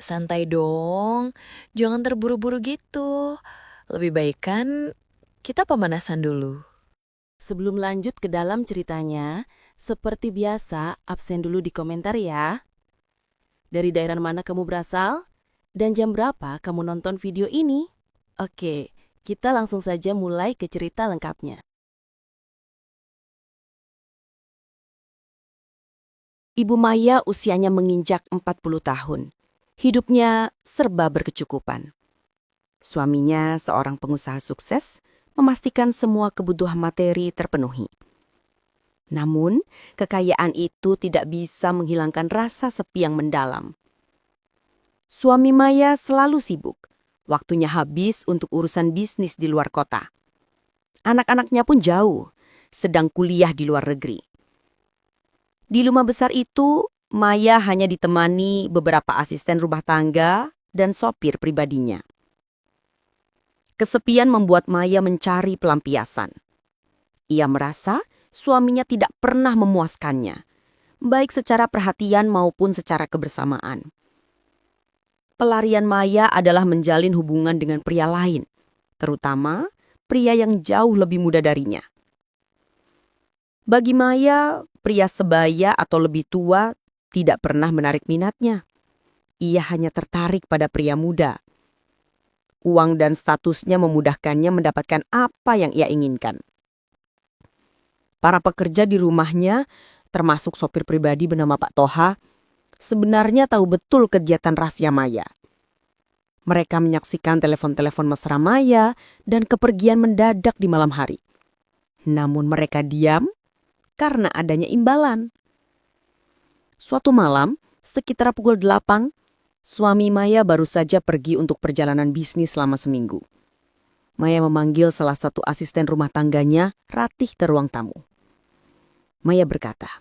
santai dong. Jangan terburu-buru gitu. Lebih baik kan kita pemanasan dulu. Sebelum lanjut ke dalam ceritanya, seperti biasa, absen dulu di komentar ya. Dari daerah mana kamu berasal? Dan jam berapa kamu nonton video ini? Oke, kita langsung saja mulai ke cerita lengkapnya. Ibu Maya usianya menginjak 40 tahun. Hidupnya serba berkecukupan. Suaminya seorang pengusaha sukses, memastikan semua kebutuhan materi terpenuhi. Namun, kekayaan itu tidak bisa menghilangkan rasa sepi yang mendalam. Suami Maya selalu sibuk. Waktunya habis untuk urusan bisnis di luar kota. Anak-anaknya pun jauh, sedang kuliah di luar negeri. Di rumah besar itu, Maya hanya ditemani beberapa asisten rumah tangga dan sopir pribadinya. Kesepian membuat Maya mencari pelampiasan. Ia merasa suaminya tidak pernah memuaskannya, baik secara perhatian maupun secara kebersamaan. Pelarian Maya adalah menjalin hubungan dengan pria lain, terutama pria yang jauh lebih muda darinya. Bagi Maya, pria sebaya atau lebih tua tidak pernah menarik minatnya. Ia hanya tertarik pada pria muda. Uang dan statusnya memudahkannya mendapatkan apa yang ia inginkan. Para pekerja di rumahnya, termasuk sopir pribadi bernama Pak Toha, sebenarnya tahu betul kegiatan rahasia Maya. Mereka menyaksikan telepon-telepon mesra Maya dan kepergian mendadak di malam hari. Namun mereka diam karena adanya imbalan. Suatu malam, sekitar pukul 8, suami Maya baru saja pergi untuk perjalanan bisnis selama seminggu. Maya memanggil salah satu asisten rumah tangganya, Ratih, ke ruang tamu. Maya berkata,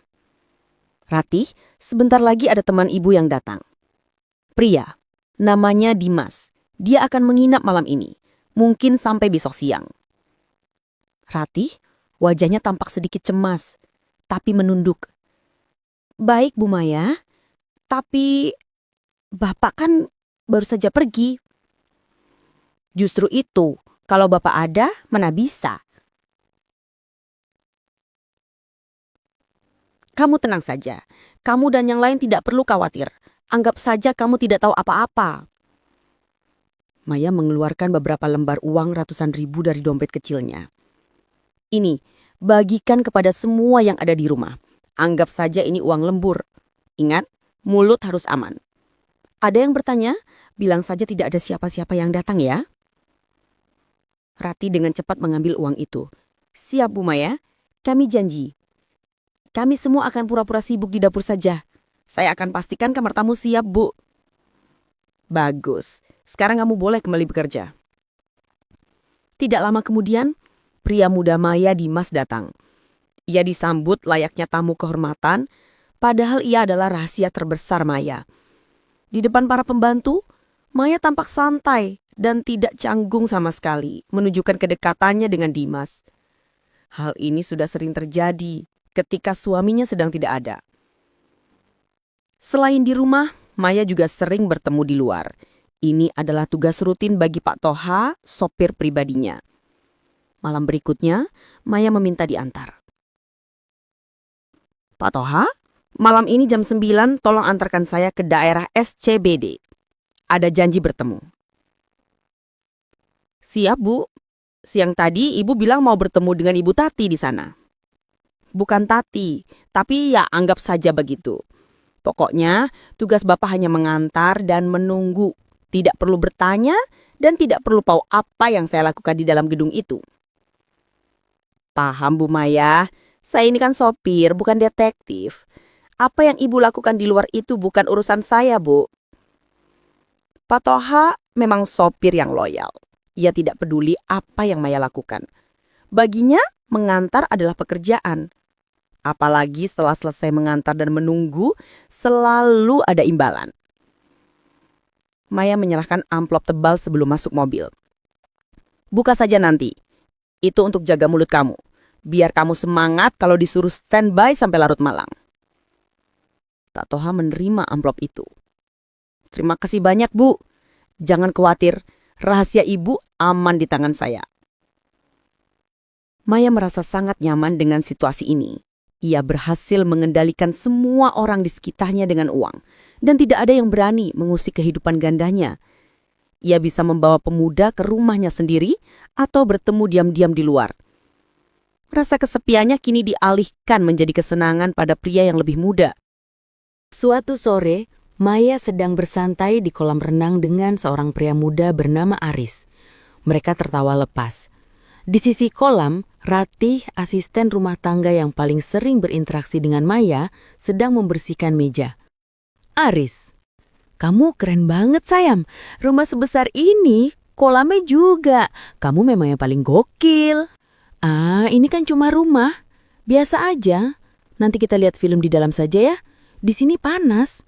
"Ratih, sebentar lagi ada teman ibu yang datang. Pria, namanya Dimas. Dia akan menginap malam ini, mungkin sampai besok siang." Ratih, wajahnya tampak sedikit cemas, tapi menunduk. "Baik, Bu Maya, tapi Bapak kan baru saja pergi." "Justru itu, kalau Bapak ada, mana bisa." "Kamu tenang saja. Kamu dan yang lain tidak perlu khawatir. Anggap saja kamu tidak tahu apa-apa." Maya mengeluarkan beberapa lembar uang ratusan ribu dari dompet kecilnya. "Ini, bagikan kepada semua yang ada di rumah. Anggap saja ini uang lembur. Ingat, mulut harus aman. Ada yang bertanya, bilang saja tidak ada siapa-siapa yang datang ya." Rati dengan cepat mengambil uang itu. "Siap, Bu Maya. Kami janji. Kami semua akan pura-pura sibuk di dapur saja. Saya akan pastikan kamar tamu siap, Bu." "Bagus. Sekarang kamu boleh kembali bekerja." Tidak lama kemudian, pria muda Maya Dimas datang. Ia disambut layaknya tamu kehormatan, padahal ia adalah rahasia terbesar Maya. Di depan para pembantu, Maya tampak santai dan tidak canggung sama sekali, menunjukkan kedekatannya dengan Dimas. Hal ini sudah sering terjadi ketika suaminya sedang tidak ada. Selain di rumah, Maya juga sering bertemu di luar. Ini adalah tugas rutin bagi Pak Toha, sopir pribadinya. Malam berikutnya, Maya meminta diantar. "Pak Toha, malam ini jam 9 tolong antarkan saya ke daerah SCBD. Ada janji bertemu." "Siap, Bu. Siang tadi Ibu bilang mau bertemu dengan Ibu Tati di sana." "Bukan Tati, tapi ya anggap saja begitu. Pokoknya tugas Bapak hanya mengantar dan menunggu. Tidak perlu bertanya dan tidak perlu tahu apa yang saya lakukan di dalam gedung itu." "Paham, Bu Maya. Saya ini kan sopir, bukan detektif. Apa yang Ibu lakukan di luar itu bukan urusan saya, Bu." Pak Toha memang sopir yang loyal. Ia tidak peduli apa yang Maya lakukan. Baginya, mengantar adalah pekerjaan. Apalagi setelah selesai mengantar dan menunggu, selalu ada imbalan. Maya menyerahkan amplop tebal sebelum masuk mobil. "Buka saja nanti. Itu untuk jaga mulut kamu. Biar kamu semangat kalau disuruh standby sampai larut malam." Tak Toha menerima amplop itu. Terima kasih banyak, Bu. Jangan khawatir, rahasia Ibu aman di tangan saya. Maya merasa sangat nyaman dengan situasi ini. Ia berhasil mengendalikan semua orang di sekitarnya dengan uang, dan tidak ada yang berani mengusik kehidupan gandanya. Ia bisa membawa pemuda ke rumahnya sendiri atau bertemu diam-diam di luar. Rasa kesepiannya kini dialihkan menjadi kesenangan pada pria yang lebih muda. Suatu sore, Maya sedang bersantai di kolam renang dengan seorang pria muda bernama Aris. Mereka tertawa lepas. Di sisi kolam, Ratih, asisten rumah tangga yang paling sering berinteraksi dengan Maya, sedang membersihkan meja. Aris, kamu keren banget sayang. Rumah sebesar ini, kolamnya juga. Kamu memang yang paling gokil. Ah, ini kan cuma rumah. Biasa aja. Nanti kita lihat film di dalam saja ya. Di sini panas.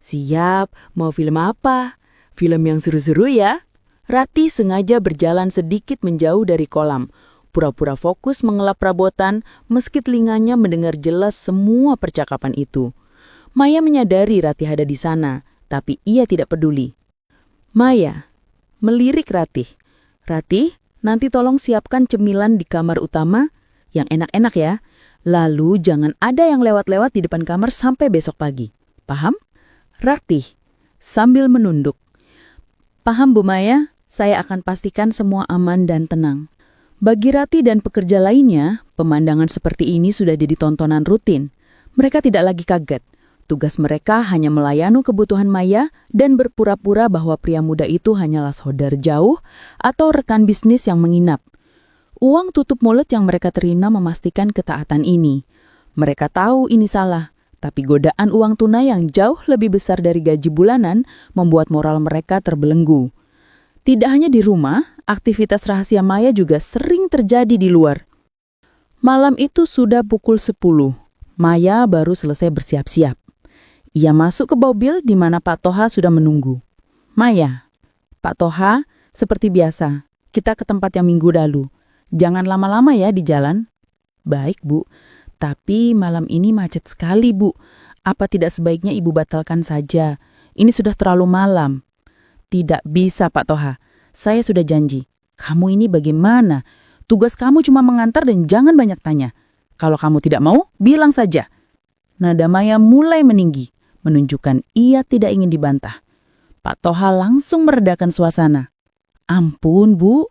Siap, mau film apa? Film yang seru-seru ya. Ratih sengaja berjalan sedikit menjauh dari kolam. Pura-pura fokus mengelap perabotan meski telinganya mendengar jelas semua percakapan itu. Maya menyadari Ratih ada di sana, tapi ia tidak peduli. Maya melirik Ratih. Ratih, nanti tolong siapkan cemilan di kamar utama yang enak-enak ya. Lalu jangan ada yang lewat-lewat di depan kamar sampai besok pagi. Paham? Ratih sambil menunduk. Paham Bu Maya, saya akan pastikan semua aman dan tenang. Bagi Ratih dan pekerja lainnya, pemandangan seperti ini sudah jadi tontonan rutin. Mereka tidak lagi kaget. Tugas mereka hanya melayani kebutuhan Maya dan berpura-pura bahwa pria muda itu hanyalah saudara jauh atau rekan bisnis yang menginap. Uang tutup mulut yang mereka terima memastikan ketaatan ini. Mereka tahu ini salah, tapi godaan uang tunai yang jauh lebih besar dari gaji bulanan membuat moral mereka terbelenggu. Tidak hanya di rumah, aktivitas rahasia Maya juga sering terjadi di luar. Malam itu sudah pukul 10. Maya baru selesai bersiap-siap. Ia masuk ke mobil di mana Pak Toha sudah menunggu. Maya, Pak Toha, seperti biasa, kita ke tempat yang minggu lalu. Jangan lama-lama ya di jalan. Baik, Bu. Tapi malam ini macet sekali, Bu. Apa tidak sebaiknya Ibu batalkan saja? Ini sudah terlalu malam. Tidak bisa, Pak Toha. Saya sudah janji. Kamu ini bagaimana? Tugas kamu cuma mengantar dan jangan banyak tanya. Kalau kamu tidak mau, bilang saja. Nada Maya mulai meninggi, menunjukkan ia tidak ingin dibantah. Pak Toha langsung meredakan suasana. Ampun, Bu.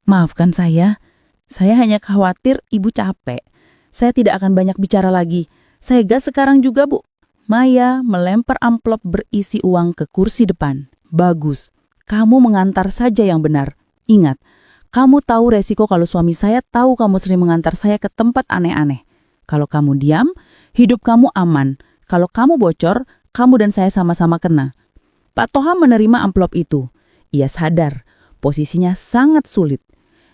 Maafkan saya. Saya hanya khawatir Ibu capek. Saya tidak akan banyak bicara lagi. Saya gas sekarang juga, Bu. Maya melempar amplop berisi uang ke kursi depan. Bagus, kamu mengantar saja yang benar. Ingat, kamu tahu resiko kalau suami saya tahu kamu sering mengantar saya ke tempat aneh-aneh. Kalau kamu diam, hidup kamu aman. Kalau kamu bocor, kamu dan saya sama-sama kena. Pak Toha menerima amplop itu. Ia sadar, posisinya sangat sulit.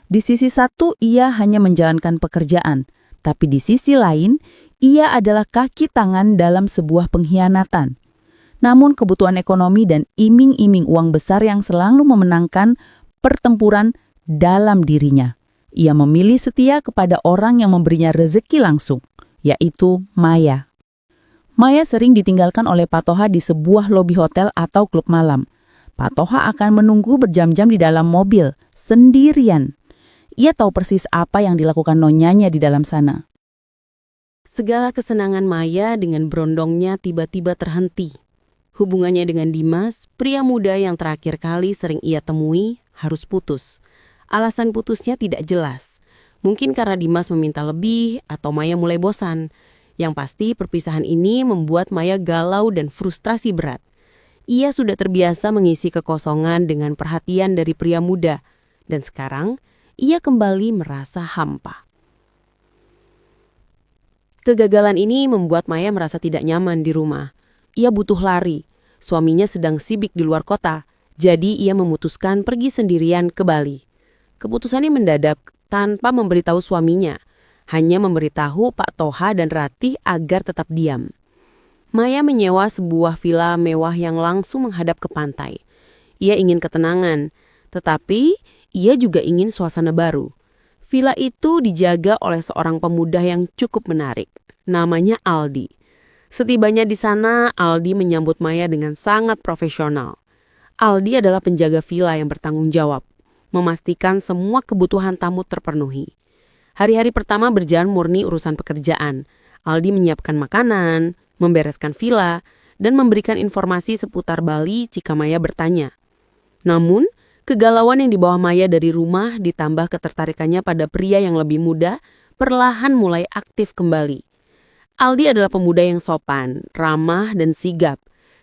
Di sisi satu, ia hanya menjalankan pekerjaan. Tapi di sisi lain, ia adalah kaki tangan dalam sebuah pengkhianatan. Namun kebutuhan ekonomi dan iming-iming uang besar yang selalu memenangkan pertempuran dalam dirinya. Ia memilih setia kepada orang yang memberinya rezeki langsung, yaitu Maya. Maya sering ditinggalkan oleh Pak Toha di sebuah lobi hotel atau klub malam. Pak Toha akan menunggu berjam-jam di dalam mobil, sendirian. Ia tahu persis apa yang dilakukan nonyanya di dalam sana. Segala kesenangan Maya dengan berondongnya tiba-tiba terhenti. Hubungannya dengan Dimas, pria muda yang terakhir kali sering ia temui, harus putus. Alasan putusnya tidak jelas. Mungkin karena Dimas meminta lebih atau Maya mulai bosan. Yang pasti perpisahan ini membuat Maya galau dan frustrasi berat. Ia sudah terbiasa mengisi kekosongan dengan perhatian dari pria muda. Dan sekarang, ia kembali merasa hampa. Kegagalan ini membuat Maya merasa tidak nyaman di rumah. Ia butuh lari. Suaminya sedang sibuk di luar kota, jadi ia memutuskan pergi sendirian ke Bali. Keputusannya mendadak tanpa memberitahu suaminya, hanya memberitahu Pak Toha dan Ratih agar tetap diam. Maya menyewa sebuah villa mewah yang langsung menghadap ke pantai. Ia ingin ketenangan, tetapi ia juga ingin suasana baru. Villa itu dijaga oleh seorang pemuda yang cukup menarik, namanya Aldi. Setibanya di sana, Aldi menyambut Maya dengan sangat profesional. Aldi adalah penjaga villa yang bertanggung jawab, memastikan semua kebutuhan tamu terpenuhi. Hari-hari pertama berjalan murni urusan pekerjaan. Aldi menyiapkan makanan, membereskan villa, dan memberikan informasi seputar Bali jika Maya bertanya. Namun, kegalauan yang dibawa Maya dari rumah ditambah ketertarikannya pada pria yang lebih muda perlahan mulai aktif kembali. Aldi adalah pemuda yang sopan, ramah, dan sigap.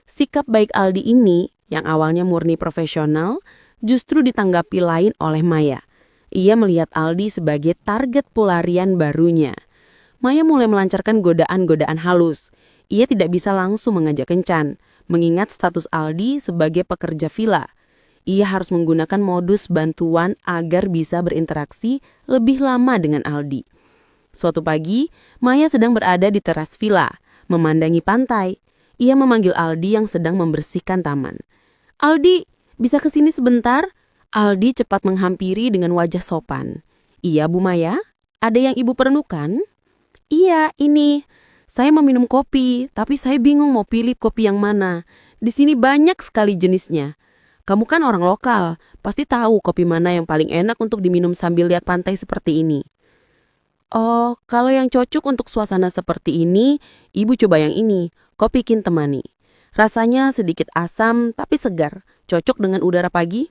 Sikap baik Aldi ini, yang awalnya murni profesional, justru ditanggapi lain oleh Maya. Ia melihat Aldi sebagai target pelarian barunya. Maya mulai melancarkan godaan-godaan halus. Ia tidak bisa langsung mengajak kencan, mengingat status Aldi sebagai pekerja villa. Ia harus menggunakan modus bantuan agar bisa berinteraksi lebih lama dengan Aldi. Suatu pagi, Maya sedang berada di teras villa, memandangi pantai. Ia memanggil Aldi yang sedang membersihkan taman. "Aldi, bisa kesini sebentar?" Aldi cepat menghampiri dengan wajah sopan. "Iya, Bu Maya, ada yang Ibu perlukan?" "Iya, ini. Saya mau minum kopi, tapi saya bingung mau pilih kopi yang mana. Di sini banyak sekali jenisnya. Kamu kan orang lokal, pasti tahu kopi mana yang paling enak untuk diminum sambil lihat pantai seperti ini." "Oh, kalau yang cocok untuk suasana seperti ini, Ibu coba yang ini, kopi Kintemani. Rasanya sedikit asam tapi segar, cocok dengan udara pagi."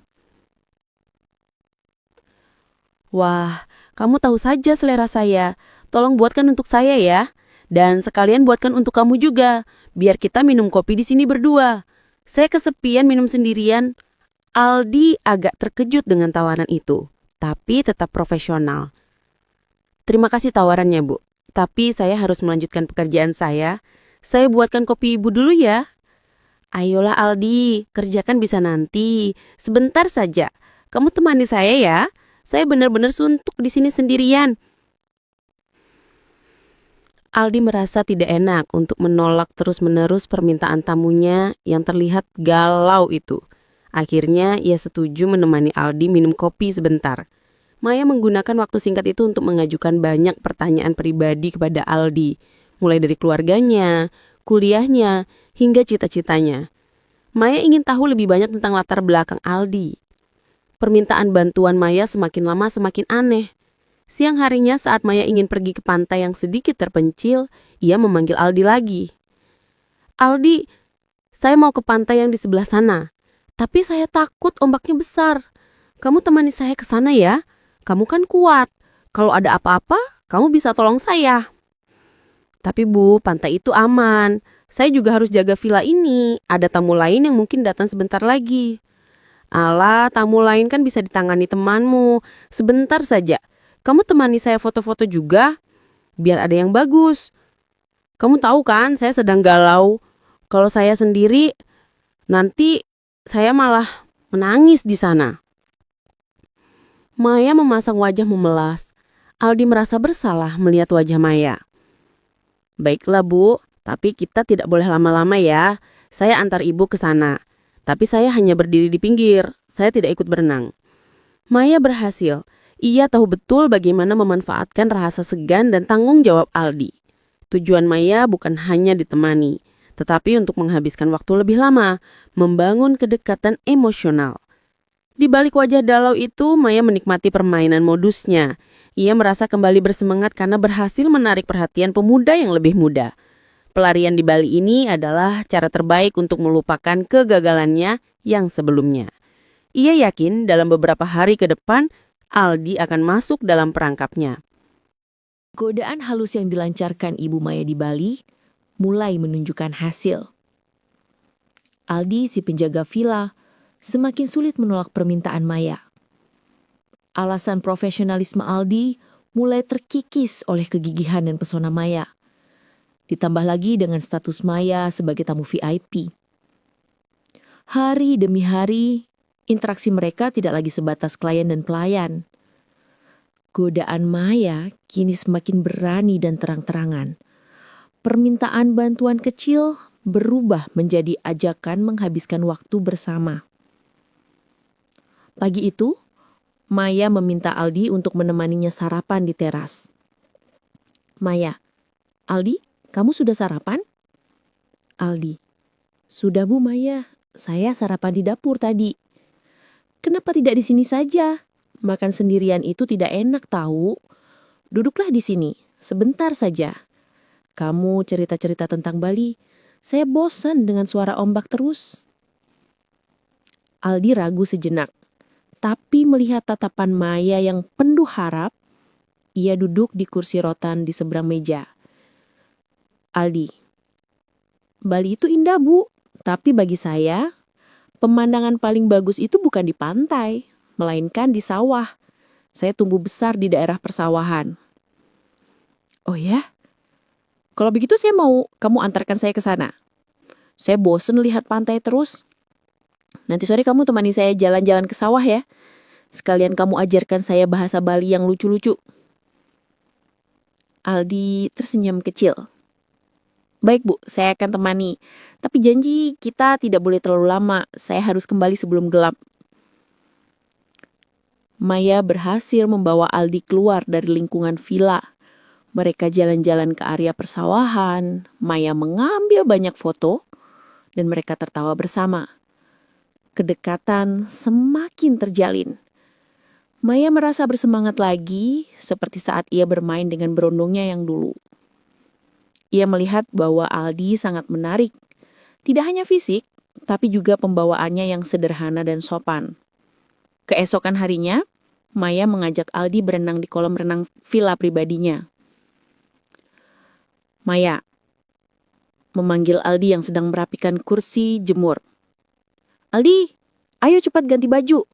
"Wah, kamu tahu saja selera saya. Tolong buatkan untuk saya ya. Dan sekalian buatkan untuk kamu juga, biar kita minum kopi di sini berdua. Saya kesepian minum sendirian." Aldi agak terkejut dengan tawaran itu, tapi tetap profesional. "Terima kasih tawarannya, Bu. Tapi saya harus melanjutkan pekerjaan saya. Saya buatkan kopi Ibu dulu ya." "Ayolah Aldi, kerjakan bisa nanti. Sebentar saja. Kamu temani saya ya. Saya benar-benar suntuk di sini sendirian." Aldi merasa tidak enak untuk menolak terus-menerus permintaan tamunya yang terlihat galau itu. Akhirnya ia setuju menemani Aldi minum kopi sebentar. Maya menggunakan waktu singkat itu untuk mengajukan banyak pertanyaan pribadi kepada Aldi, mulai dari keluarganya, kuliahnya, hingga cita-citanya. Maya ingin tahu lebih banyak tentang latar belakang Aldi. Permintaan bantuan Maya semakin lama semakin aneh. Siang harinya saat Maya ingin pergi ke pantai yang sedikit terpencil, ia memanggil Aldi lagi. "Aldi, saya mau ke pantai yang di sebelah sana. Tapi saya takut ombaknya besar. Kamu temani saya ke sana ya. Kamu kan kuat. Kalau ada apa-apa, kamu bisa tolong saya." "Tapi Bu, pantai itu aman. Saya juga harus jaga villa ini. Ada tamu lain yang mungkin datang sebentar lagi." "Alah, tamu lain kan bisa ditangani temanmu. Sebentar saja. Kamu temani saya foto-foto juga, biar ada yang bagus. Kamu tahu kan, saya sedang galau. Kalau saya sendiri, nanti saya malah menangis di sana." Maya memasang wajah memelas. Aldi merasa bersalah melihat wajah Maya. "Baiklah Bu, tapi kita tidak boleh lama-lama ya. Saya antar Ibu ke sana. Tapi saya hanya berdiri di pinggir, saya tidak ikut berenang." Maya berhasil. Ia tahu betul bagaimana memanfaatkan rasa segan dan tanggung jawab Aldi. Tujuan Maya bukan hanya ditemani, tetapi untuk menghabiskan waktu lebih lama, membangun kedekatan emosional. Di balik wajah dalau itu, Maya menikmati permainan modusnya. Ia merasa kembali bersemangat karena berhasil menarik perhatian pemuda yang lebih muda. Pelarian di Bali ini adalah cara terbaik untuk melupakan kegagalannya yang sebelumnya. Ia yakin dalam beberapa hari ke depan, Aldi akan masuk dalam perangkapnya. Godaan halus yang dilancarkan Ibu Maya di Bali mulai menunjukkan hasil. Aldi, si penjaga villa, semakin sulit menolak permintaan Maya. Alasan profesionalisme Aldi mulai terkikis oleh kegigihan dan pesona Maya. Ditambah lagi dengan status Maya sebagai tamu VIP. Hari demi hari, interaksi mereka tidak lagi sebatas klien dan pelayan. Godaan Maya kini semakin berani dan terang-terangan. Permintaan bantuan kecil berubah menjadi ajakan menghabiskan waktu bersama. Pagi itu, Maya meminta Aldi untuk menemaninya sarapan di teras. "Maya, Aldi, kamu sudah sarapan?" Aldi, sudah Bu Maya, saya sarapan di dapur tadi. Kenapa tidak di sini saja? Makan sendirian itu tidak enak tahu. Duduklah di sini, sebentar saja. Kamu cerita-cerita tentang Bali. Saya bosan dengan suara ombak terus. Aldi ragu sejenak, tapi melihat tatapan Maya yang penuh harap, ia duduk di kursi rotan di seberang meja. Aldi, Bali itu indah Bu, tapi bagi saya, pemandangan paling bagus itu bukan di pantai, melainkan di sawah. Saya tumbuh besar di daerah persawahan. Oh ya? Kalau begitu saya mau kamu antarkan saya ke sana. Saya bosen lihat pantai terus. Nanti sore kamu temani saya jalan-jalan ke sawah ya. Sekalian kamu ajarkan saya bahasa Bali yang lucu-lucu. Aldi tersenyum kecil. Baik Bu, saya akan temani. Tapi janji kita tidak boleh terlalu lama. Saya harus kembali sebelum gelap. Maya berhasil membawa Aldi keluar dari lingkungan villa. Mereka jalan-jalan ke area persawahan. Maya mengambil banyak foto. Dan mereka tertawa bersama. Kedekatan semakin terjalin. Maya merasa bersemangat lagi seperti saat ia bermain dengan berondongnya yang dulu. Ia melihat bahwa Aldi sangat menarik. Tidak hanya fisik, tapi juga pembawaannya yang sederhana dan sopan. Keesokan harinya, Maya mengajak Aldi berenang di kolam renang villa pribadinya. Maya memanggil Aldi yang sedang merapikan kursi jemur. Aldi, ayo cepat ganti baju.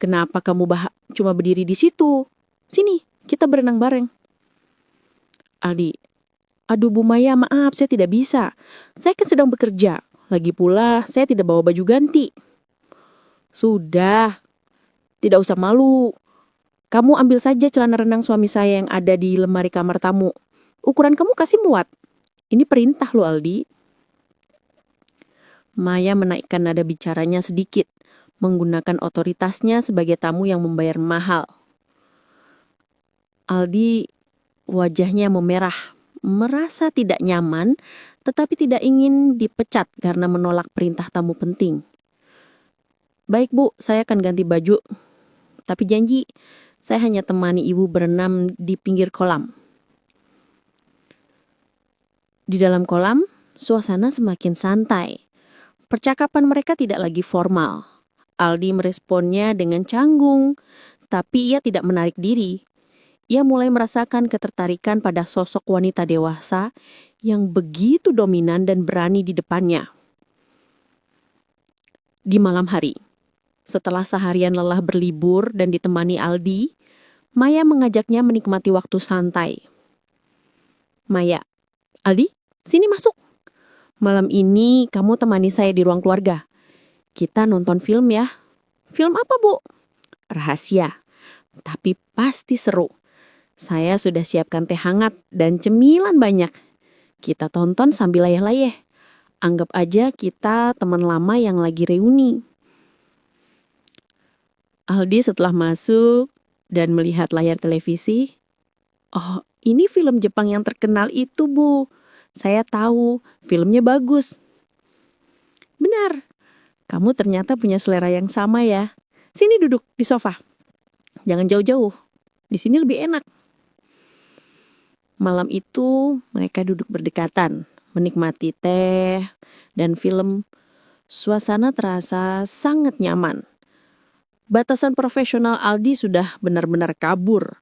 Kenapa kamu cuma berdiri di situ? Sini, kita berenang bareng. Aldi, aduh Bu Maya, maaf saya tidak bisa. Saya kan sedang bekerja. Lagi pula saya tidak bawa baju ganti. Sudah, tidak usah malu. Kamu ambil saja celana renang suami saya yang ada di lemari kamar tamu. Ukuran kamu kasih muat. Ini perintah lo Aldi. Maya menaikkan nada bicaranya sedikit, menggunakan otoritasnya sebagai tamu yang membayar mahal. Aldi wajahnya memerah, merasa tidak nyaman, tetapi tidak ingin dipecat karena menolak perintah tamu penting. Baik Bu, saya akan ganti baju. Tapi janji, saya hanya temani ibu berenang di pinggir kolam. Di dalam kolam, suasana semakin santai. Percakapan mereka tidak lagi formal. Aldi meresponnya dengan canggung, tapi ia tidak menarik diri. Ia mulai merasakan ketertarikan pada sosok wanita dewasa yang begitu dominan dan berani di depannya. Di malam hari, setelah seharian lelah berlibur dan ditemani Aldi, Maya mengajaknya menikmati waktu santai. Maya, Aldi, sini masuk. Malam ini kamu temani saya di ruang keluarga. Kita nonton film ya. Film apa Bu? Rahasia, tapi pasti seru. Saya sudah siapkan teh hangat dan cemilan banyak. Kita tonton sambil layeh-layeh. Anggap aja kita teman lama yang lagi reuni. Aldi setelah masuk dan melihat layar televisi. Oh, ini film Jepang yang terkenal itu Bu. Saya tahu, filmnya bagus. Benar, kamu ternyata punya selera yang sama ya. Sini duduk di sofa. Jangan jauh-jauh, di sini lebih enak. Malam itu mereka duduk berdekatan, menikmati teh dan film. Suasana terasa sangat nyaman. Batasan profesional Aldi sudah benar-benar kabur.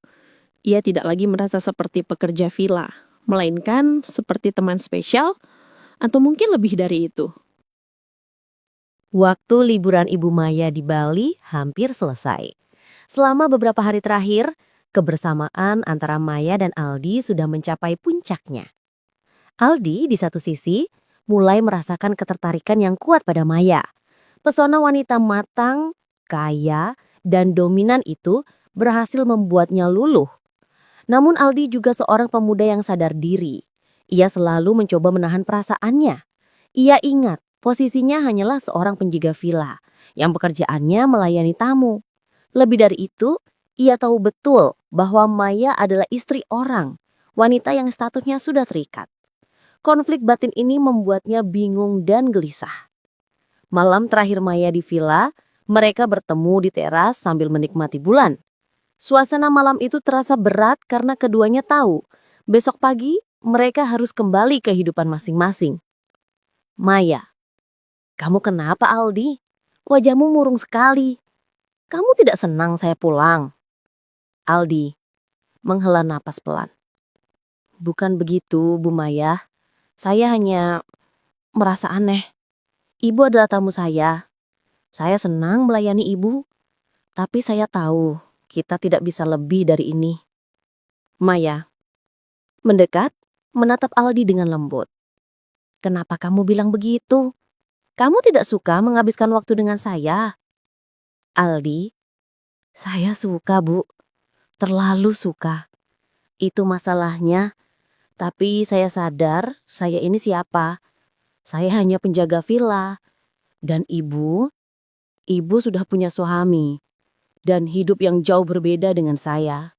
Ia tidak lagi merasa seperti pekerja villa, melainkan seperti teman spesial atau mungkin lebih dari itu. Waktu liburan Ibu Maya di Bali hampir selesai. Selama beberapa hari terakhir, kebersamaan antara Maya dan Aldi sudah mencapai puncaknya. Aldi di satu sisi mulai merasakan ketertarikan yang kuat pada Maya. Pesona wanita matang, kaya, dan dominan itu berhasil membuatnya luluh. Namun Aldi juga seorang pemuda yang sadar diri. Ia selalu mencoba menahan perasaannya. Ia ingat posisinya hanyalah seorang penjaga villa yang pekerjaannya melayani tamu. Lebih dari itu, ia tahu betul bahwa Maya adalah istri orang, wanita yang statusnya sudah terikat. Konflik batin ini membuatnya bingung dan gelisah. Malam terakhir Maya di villa, mereka bertemu di teras sambil menikmati bulan. Suasana malam itu terasa berat karena keduanya tahu besok pagi mereka harus kembali ke kehidupan masing-masing. Maya, kamu kenapa Aldi? Wajahmu murung sekali. Kamu tidak senang saya pulang? Aldi menghela napas pelan. Bukan begitu, Bu Maya. Saya hanya merasa aneh. Ibu adalah tamu saya. Saya senang melayani ibu. Tapi saya tahu kita tidak bisa lebih dari ini. Maya mendekat, menatap Aldi dengan lembut. Kenapa kamu bilang begitu? Kamu tidak suka menghabiskan waktu dengan saya? Aldi, saya suka, Bu. Terlalu suka. Itu masalahnya. Tapi saya sadar saya ini siapa. Saya hanya penjaga villa. Dan ibu sudah punya suami. Dan hidup yang jauh berbeda dengan saya.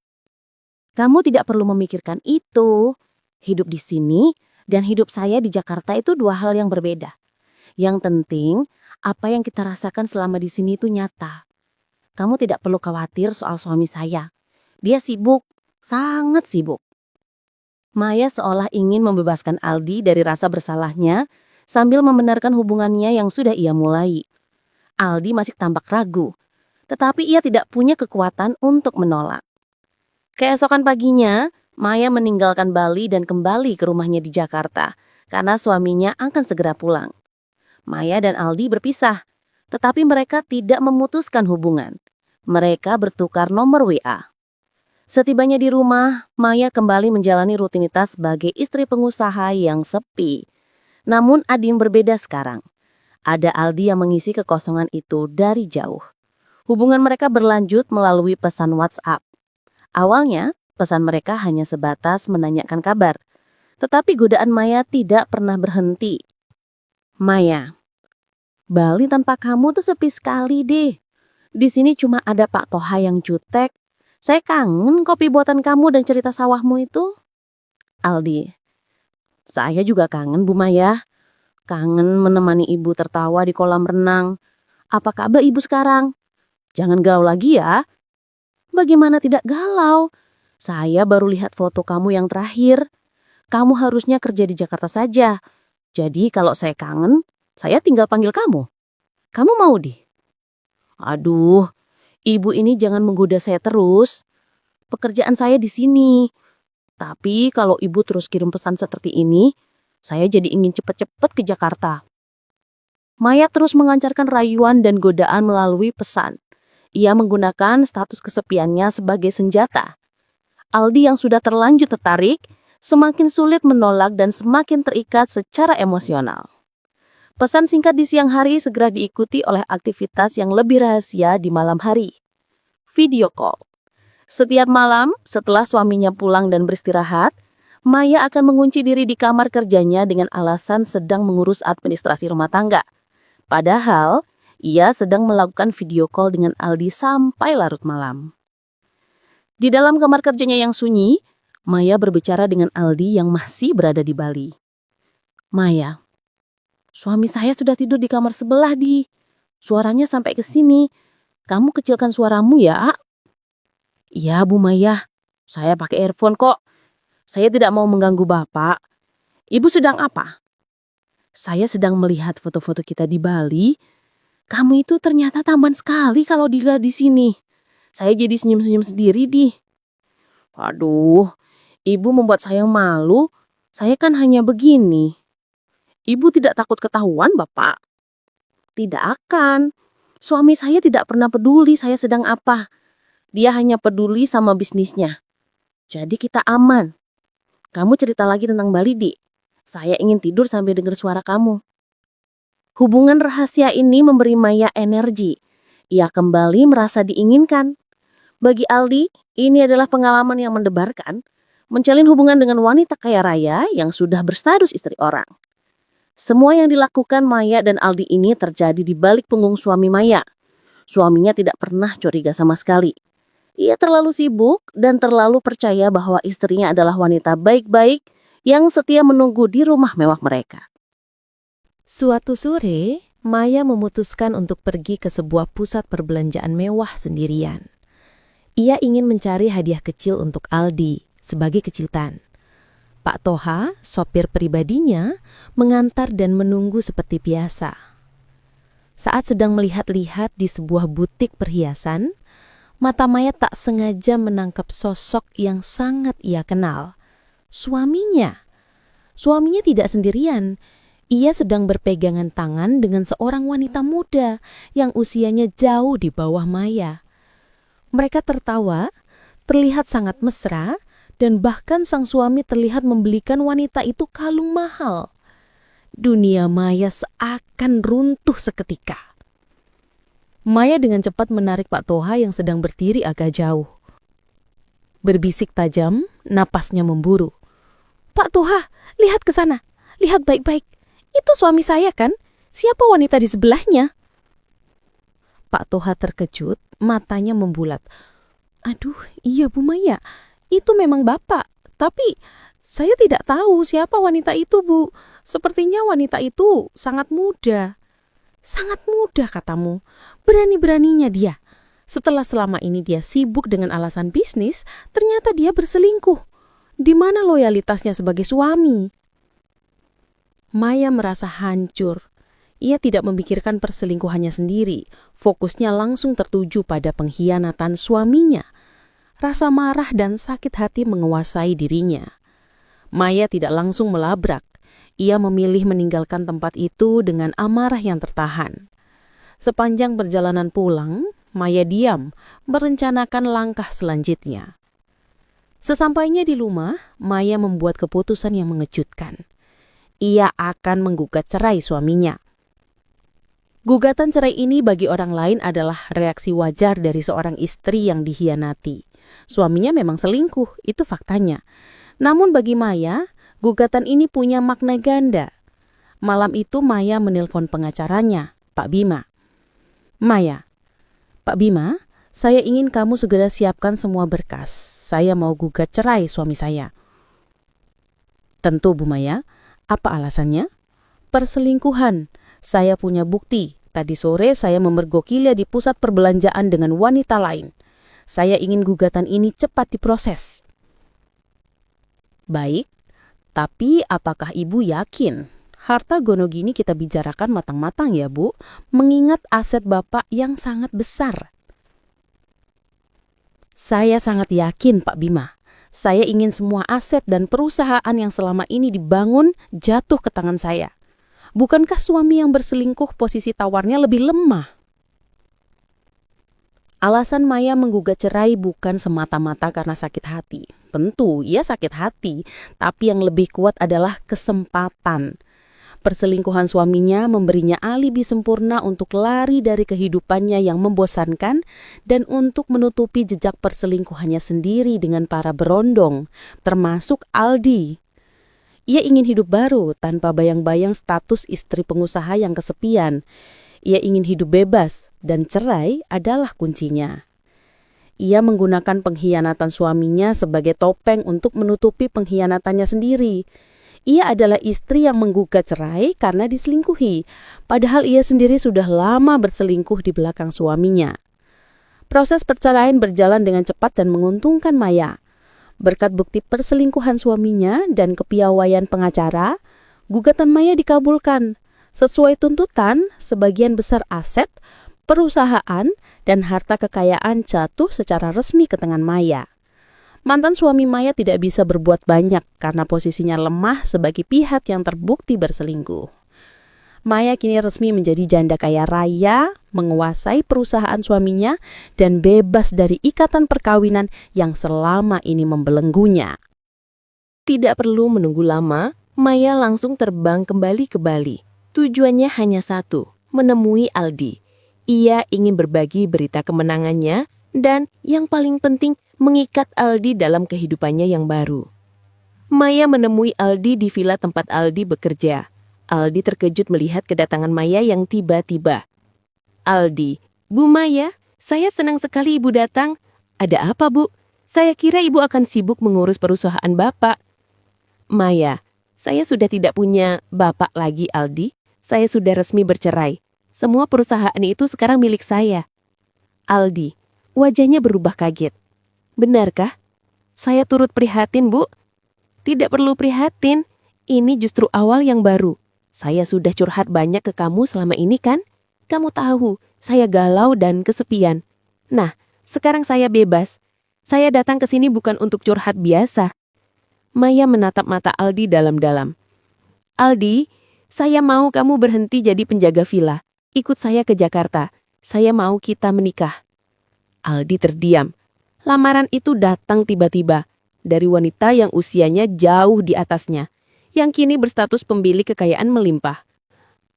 Kamu tidak perlu memikirkan itu. Hidup di sini dan hidup saya di Jakarta itu dua hal yang berbeda. Yang penting, apa yang kita rasakan selama di sini itu nyata. Kamu tidak perlu khawatir soal suami saya. Dia sibuk, sangat sibuk. Maya seolah ingin membebaskan Aldi dari rasa bersalahnya sambil membenarkan hubungannya yang sudah ia mulai. Aldi masih tampak ragu, tetapi ia tidak punya kekuatan untuk menolak. Keesokan paginya, Maya meninggalkan Bali dan kembali ke rumahnya di Jakarta karena suaminya akan segera pulang. Maya dan Aldi berpisah, tetapi mereka tidak memutuskan hubungan. Mereka bertukar nomor WA. Setibanya di rumah, Maya kembali menjalani rutinitas sebagai istri pengusaha yang sepi. Namun ada yang berbeda sekarang. Ada Aldi yang mengisi kekosongan itu dari jauh. Hubungan mereka berlanjut melalui pesan WhatsApp. Awalnya, pesan mereka hanya sebatas menanyakan kabar. Tetapi godaan Maya tidak pernah berhenti. Maya, Bali tanpa kamu tuh sepi sekali deh. Di sini cuma ada Pak Toha yang jutek. Saya kangen kopi buatan kamu dan cerita sawahmu itu. Aldi, saya juga kangen Bu Maya. Kangen menemani ibu tertawa di kolam renang. Apa kabar ibu sekarang? Jangan galau lagi ya. Bagaimana tidak galau? Saya baru lihat foto kamu yang terakhir. Kamu harusnya kerja di Jakarta saja. Jadi kalau saya kangen, saya tinggal panggil kamu. Kamu mau di? Aduh, ibu ini jangan menggoda saya terus. Pekerjaan saya di sini. Tapi kalau ibu terus kirim pesan seperti ini, saya jadi ingin cepat-cepat ke Jakarta. Maya terus mengancarkan rayuan dan godaan melalui pesan. Ia menggunakan status kesepiannya sebagai senjata. Aldi yang sudah terlanjur tertarik, semakin sulit menolak dan semakin terikat secara emosional. Pesan singkat di siang hari segera diikuti oleh aktivitas yang lebih rahasia di malam hari. Video call. Setiap malam, setelah suaminya pulang dan beristirahat, Maya akan mengunci diri di kamar kerjanya dengan alasan sedang mengurus administrasi rumah tangga. Padahal, ia sedang melakukan video call dengan Aldi sampai larut malam. Di dalam kamar kerjanya yang sunyi, Maya berbicara dengan Aldi yang masih berada di Bali. Maya, suami saya sudah tidur di kamar sebelah di. Suaranya sampai ke sini. Kamu kecilkan suaramu ya. Iya Bu Maya, saya pakai earphone kok. Saya tidak mau mengganggu Bapak. Ibu sedang apa? Saya sedang melihat foto-foto kita di Bali. Kamu itu ternyata tampan sekali kalau dilihat di sini. Saya jadi senyum-senyum sendiri di. Waduh, ibu membuat saya malu. Saya kan hanya begini. Ibu tidak takut ketahuan, Bapak? Tidak akan. Suami saya tidak pernah peduli saya sedang apa. Dia hanya peduli sama bisnisnya. Jadi kita aman. Kamu cerita lagi tentang Bali, Di. Saya ingin tidur sambil dengar suara kamu. Hubungan rahasia ini memberi Maya energi. Ia kembali merasa diinginkan. Bagi Aldi, ini adalah pengalaman yang mendebarkan. Menjalin hubungan dengan wanita kaya raya yang sudah berstatus istri orang. Semua yang dilakukan Maya dan Aldi ini terjadi di balik punggung suami Maya. Suaminya tidak pernah curiga sama sekali. Ia terlalu sibuk dan terlalu percaya bahwa istrinya adalah wanita baik-baik yang setia menunggu di rumah mewah mereka. Suatu sore, Maya memutuskan untuk pergi ke sebuah pusat perbelanjaan mewah sendirian. Ia ingin mencari hadiah kecil untuk Aldi sebagai kejutan. Pak Toha, sopir pribadinya, mengantar dan menunggu seperti biasa. Saat sedang melihat-lihat di sebuah butik perhiasan, mata Maya tak sengaja menangkap sosok yang sangat ia kenal. Suaminya. Suaminya tidak sendirian. Ia sedang berpegangan tangan dengan seorang wanita muda yang usianya jauh di bawah Maya. Mereka tertawa, terlihat sangat mesra, dan bahkan sang suami terlihat membelikan wanita itu kalung mahal. Dunia Maya seakan runtuh seketika. Maya dengan cepat menarik Pak Toha yang sedang berdiri agak jauh. Berbisik tajam, napasnya memburu. "Pak Toha, lihat ke sana. Lihat baik-baik. Itu suami saya kan? Siapa wanita di sebelahnya?" Pak Toha terkejut, matanya membulat. "Aduh, iya Bu Maya. Itu memang Bapak. Tapi saya tidak tahu siapa wanita itu, Bu. Sepertinya wanita itu sangat muda." "Sangat muda katamu? Berani-beraninya dia. Setelah selama ini dia sibuk dengan alasan bisnis, ternyata dia berselingkuh. Di mana loyalitasnya sebagai suami?" Maya merasa hancur. Ia tidak memikirkan perselingkuhannya sendiri. Fokusnya langsung tertuju pada pengkhianatan suaminya. Rasa marah dan sakit hati menguasai dirinya. Maya tidak langsung melabrak. Ia memilih meninggalkan tempat itu dengan amarah yang tertahan. Sepanjang perjalanan pulang, Maya diam, merencanakan langkah selanjutnya. Sesampainya di rumah, Maya membuat keputusan yang mengejutkan. Ia akan menggugat cerai suaminya. Gugatan cerai ini bagi orang lain adalah reaksi wajar dari seorang istri yang dikhianati. Suaminya memang selingkuh, itu faktanya. Namun bagi Maya, gugatan ini punya makna ganda. Malam itu Maya menelpon pengacaranya, Pak Bima. "Maya, Pak Bima, saya ingin kamu segera siapkan semua berkas. Saya mau gugat cerai suami saya." "Tentu Bu Maya, apa alasannya?" "Perselingkuhan. Saya punya bukti. Tadi sore saya memergokinya di pusat perbelanjaan dengan wanita lain. Saya ingin gugatan ini cepat diproses." "Baik, tapi apakah Ibu yakin harta gono gini kita bicarakan matang-matang ya Bu, mengingat aset Bapak yang sangat besar?" "Saya sangat yakin Pak Bima. Saya ingin semua aset dan perusahaan yang selama ini dibangun jatuh ke tangan saya. Bukankah suami yang berselingkuh posisi tawarnya lebih lemah?" Alasan Maya menggugat cerai bukan semata-mata karena sakit hati. Tentu, ia sakit hati, tapi yang lebih kuat adalah kesempatan. Perselingkuhan suaminya memberinya alibi sempurna untuk lari dari kehidupannya yang membosankan dan untuk menutupi jejak perselingkuhannya sendiri dengan para berondong, termasuk Aldi. Ia ingin hidup baru tanpa bayang-bayang status istri pengusaha yang kesepian. Ia ingin hidup bebas dan cerai adalah kuncinya. Ia menggunakan pengkhianatan suaminya sebagai topeng untuk menutupi pengkhianatannya sendiri. Ia adalah istri yang menggugat cerai karena diselingkuhi, padahal ia sendiri sudah lama berselingkuh di belakang suaminya. Proses perceraian berjalan dengan cepat dan menguntungkan Maya. Berkat bukti perselingkuhan suaminya dan kepiawaian pengacara, gugatan Maya dikabulkan. Sesuai tuntutan, sebagian besar aset, perusahaan, dan harta kekayaan jatuh secara resmi ke tangan Maya. Mantan suami Maya tidak bisa berbuat banyak karena posisinya lemah sebagai pihak yang terbukti berselingkuh. Maya kini resmi menjadi janda kaya raya, menguasai perusahaan suaminya, dan bebas dari ikatan perkawinan yang selama ini membelenggunya. Tidak perlu menunggu lama, Maya langsung terbang kembali ke Bali. Tujuannya hanya satu, menemui Aldi. Ia ingin berbagi berita kemenangannya dan yang paling penting mengikat Aldi dalam kehidupannya yang baru. Maya menemui Aldi di villa tempat Aldi bekerja. Aldi terkejut melihat kedatangan Maya yang tiba-tiba. "Aldi, Bu Maya, saya senang sekali Ibu datang. Ada apa Bu? Saya kira Ibu akan sibuk mengurus perusahaan Bapak." Maya, saya sudah tidak punya bapak lagi, Aldi. Saya sudah resmi bercerai. Semua perusahaan itu sekarang milik saya. Aldi, wajahnya berubah kaget. Benarkah? Saya turut prihatin, Bu. Tidak perlu prihatin. Ini justru awal yang baru. Saya sudah curhat banyak ke kamu selama ini kan? Kamu tahu, saya galau dan kesepian. Nah, sekarang saya bebas. Saya datang ke sini bukan untuk curhat biasa. Maya menatap mata Aldi dalam-dalam. Aldi, saya mau kamu berhenti jadi penjaga villa. Ikut saya ke Jakarta. Saya mau kita menikah. Aldi terdiam. Lamaran itu datang tiba-tiba dari wanita yang usianya jauh di atasnya, yang kini berstatus pemilik kekayaan melimpah.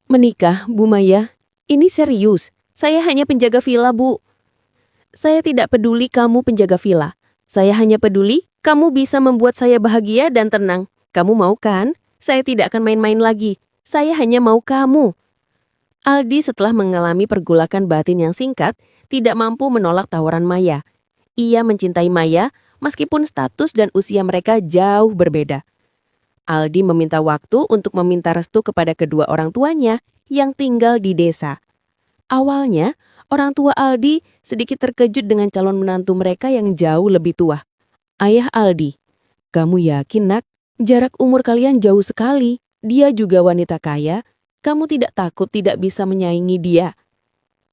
Menikah, Bu Maya? Ini serius. Saya hanya penjaga villa, Bu. Saya tidak peduli kamu penjaga villa. Saya hanya peduli kamu bisa membuat saya bahagia dan tenang. Kamu mau kan? Saya tidak akan main-main lagi. Saya hanya mau kamu. Aldi setelah mengalami pergolakan batin yang singkat, tidak mampu menolak tawaran Maya. Ia mencintai Maya meskipun status dan usia mereka jauh berbeda. Aldi meminta waktu untuk meminta restu kepada kedua orang tuanya yang tinggal di desa. Awalnya, orang tua Aldi sedikit terkejut dengan calon menantu mereka yang jauh lebih tua. Ayah Aldi, kamu yakin nak? Jarak umur kalian jauh sekali. Dia juga wanita kaya. Kamu tidak takut tidak bisa menyaingi dia?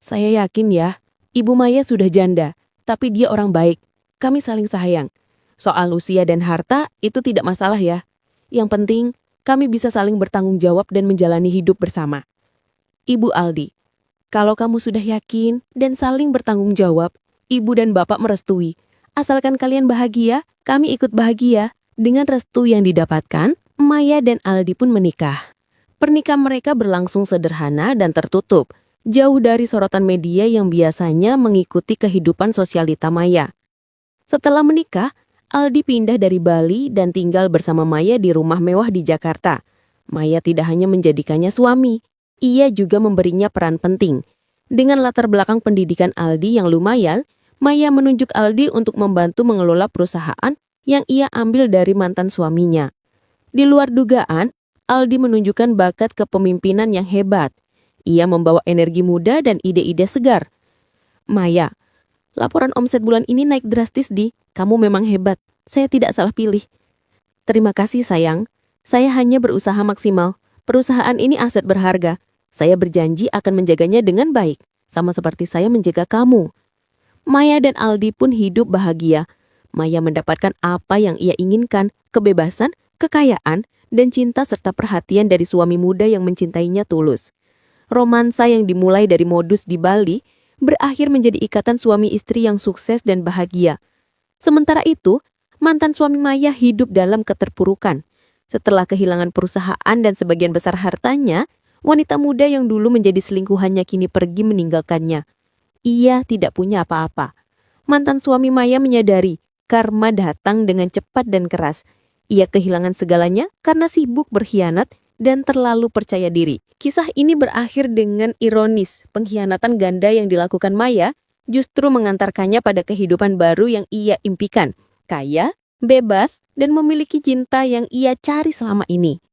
Saya yakin ya, Ibu Maya sudah janda. Tapi dia orang baik. Kami saling sayang. Soal usia dan harta itu tidak masalah ya. Yang penting, kami bisa saling bertanggung jawab dan menjalani hidup bersama. Ibu Aldi, kalau kamu sudah yakin dan saling bertanggung jawab, Ibu dan Bapak merestui. Asalkan kalian bahagia, kami ikut bahagia. Dengan restu yang didapatkan, Maya dan Aldi pun menikah. Pernikahan mereka berlangsung sederhana dan tertutup, jauh dari sorotan media yang biasanya mengikuti kehidupan sosialita Maya. Setelah menikah, Aldi pindah dari Bali dan tinggal bersama Maya di rumah mewah di Jakarta. Maya tidak hanya menjadikannya suami, ia juga memberinya peran penting. Dengan latar belakang pendidikan Aldi yang lumayan, Maya menunjuk Aldi untuk membantu mengelola perusahaan yang ia ambil dari mantan suaminya. Di luar dugaan, Aldi menunjukkan bakat kepemimpinan yang hebat. Ia membawa energi muda dan ide-ide segar. Maya, laporan omset bulan ini naik drastis di. Kamu memang hebat. Saya tidak salah pilih. Terima kasih sayang. Saya hanya berusaha maksimal. Perusahaan ini aset berharga. Saya berjanji akan menjaganya dengan baik. Sama seperti saya menjaga kamu. Maya dan Aldi pun hidup bahagia. Maya mendapatkan apa yang ia inginkan, kebebasan, kekayaan, dan cinta serta perhatian dari suami muda yang mencintainya tulus. Romansa yang dimulai dari modus di Bali berakhir menjadi ikatan suami istri yang sukses dan bahagia. Sementara itu, mantan suami Maya hidup dalam keterpurukan. Setelah kehilangan perusahaan dan sebagian besar hartanya, wanita muda yang dulu menjadi selingkuhannya kini pergi meninggalkannya. Ia tidak punya apa-apa. Mantan suami Maya menyadari karma datang dengan cepat dan keras. Ia kehilangan segalanya karena sibuk berkhianat dan terlalu percaya diri. Kisah ini berakhir dengan ironis. Pengkhianatan ganda yang dilakukan Maya justru mengantarkannya pada kehidupan baru yang ia impikan. Kaya, bebas, dan memiliki cinta yang ia cari selama ini.